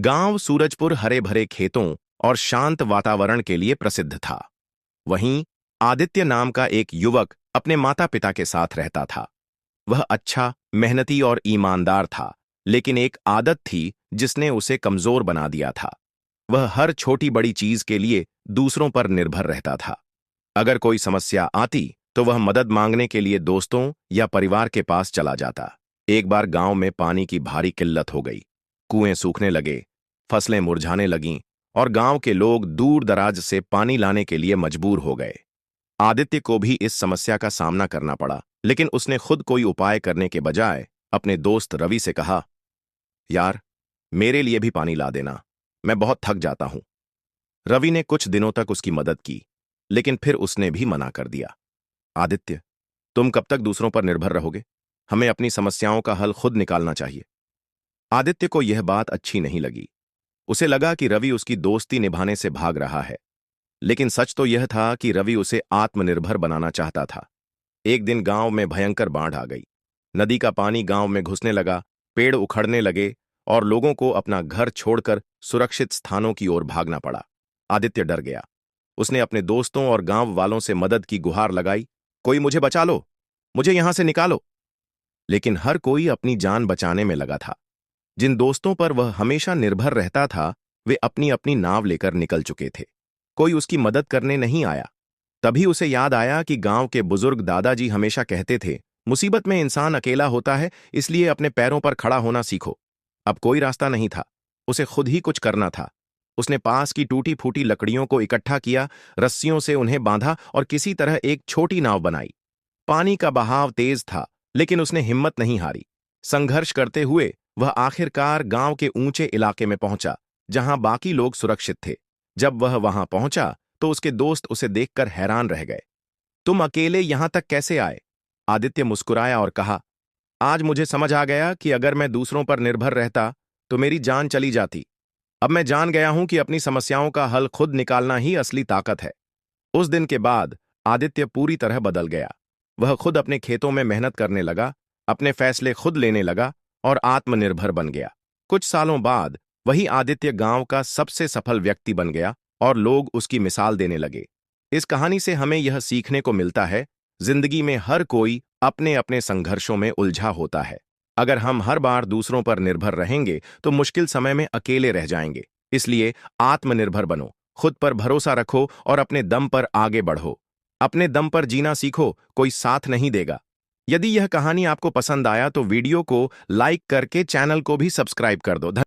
गांव सूरजपुर हरे भरे खेतों और शांत वातावरण के लिए प्रसिद्ध था। वहीं आदित्य नाम का एक युवक अपने माता पिता के साथ रहता था। वह अच्छा, मेहनती और ईमानदार था, लेकिन एक आदत थी जिसने उसे कमजोर बना दिया था। वह हर छोटी बड़ी चीज के लिए दूसरों पर निर्भर रहता था। अगर कोई समस्या आती तो वह मदद मांगने के लिए दोस्तों या परिवार के पास चला जाता। एक बार गांव में पानी की भारी किल्लत हो गई। कुएं सूखने लगे, फसलें मुरझाने लगीं और गांव के लोग दूर दराज से पानी लाने के लिए मजबूर हो गए। आदित्य को भी इस समस्या का सामना करना पड़ा, लेकिन उसने खुद कोई उपाय करने के बजाय अपने दोस्त रवि से कहा, यार, मेरे लिए भी पानी ला देना, मैं बहुत थक जाता हूं। रवि ने कुछ दिनों तक उसकी मदद की, लेकिन फिर उसने भी मना कर दिया। आदित्य, तुम कब तक दूसरों पर निर्भर रहोगे? हमें अपनी समस्याओं का हल खुद निकालना चाहिए। आदित्य को यह बात अच्छी नहीं लगी। उसे लगा कि रवि उसकी दोस्ती निभाने से भाग रहा है, लेकिन सच तो यह था कि रवि उसे आत्मनिर्भर बनाना चाहता था। एक दिन गांव में भयंकर बाढ़ आ गई। नदी का पानी गांव में घुसने लगा, पेड़ उखड़ने लगे और लोगों को अपना घर छोड़कर सुरक्षित स्थानों की ओर भागना पड़ा। आदित्य डर गया। उसने अपने दोस्तों और गांव वालों से मदद की गुहार लगाई, कोई मुझे बचा लो, मुझे यहां से निकालो। लेकिन हर कोई अपनी जान बचाने में लगा था। जिन दोस्तों पर वह हमेशा निर्भर रहता था, वे अपनी अपनी नाव लेकर निकल चुके थे। कोई उसकी मदद करने नहीं आया। तभी उसे याद आया कि गांव के बुजुर्ग दादाजी हमेशा कहते थे, मुसीबत में इंसान अकेला होता है, इसलिए अपने पैरों पर खड़ा होना सीखो। अब कोई रास्ता नहीं था, उसे खुद ही कुछ करना था। उसने पास की टूटी फूटी लकड़ियों को इकट्ठा किया, रस्सियों से उन्हें बांधा और किसी तरह एक छोटी नाव बनाई। पानी का बहाव तेज था, लेकिन उसने हिम्मत नहीं हारी। संघर्ष करते हुए वह आखिरकार गांव के ऊंचे इलाके में पहुंचा, जहां बाकी लोग सुरक्षित थे। जब वह वहां पहुंचा तो उसके दोस्त उसे देखकर हैरान रह गए। तुम अकेले यहां तक कैसे आए? आदित्य मुस्कुराया और कहा, आज मुझे समझ आ गया कि अगर मैं दूसरों पर निर्भर रहता तो मेरी जान चली जाती। अब मैं जान गया हूं कि अपनी समस्याओं का हल खुद निकालना ही असली ताकत है। उस दिन के बाद आदित्य पूरी तरह बदल गया। वह खुद अपने खेतों में मेहनत करने लगा, अपने फैसले खुद लेने लगा और आत्मनिर्भर बन गया। कुछ सालों बाद वही आदित्य गांव का सबसे सफल व्यक्ति बन गया और लोग उसकी मिसाल देने लगे। इस कहानी से हमें यह सीखने को मिलता है, जिंदगी में हर कोई अपने अपने संघर्षों में उलझा होता है। अगर हम हर बार दूसरों पर निर्भर रहेंगे तो मुश्किल समय में अकेले रह जाएंगे। इसलिए आत्मनिर्भर बनो, खुद पर भरोसा रखो और अपने दम पर आगे बढ़ो। अपने दम पर जीना सीखो, कोई साथ नहीं देगा। यदि यह कहानी आपको पसंद आया तो वीडियो को लाइक करके चैनल को भी सब्सक्राइब कर दो।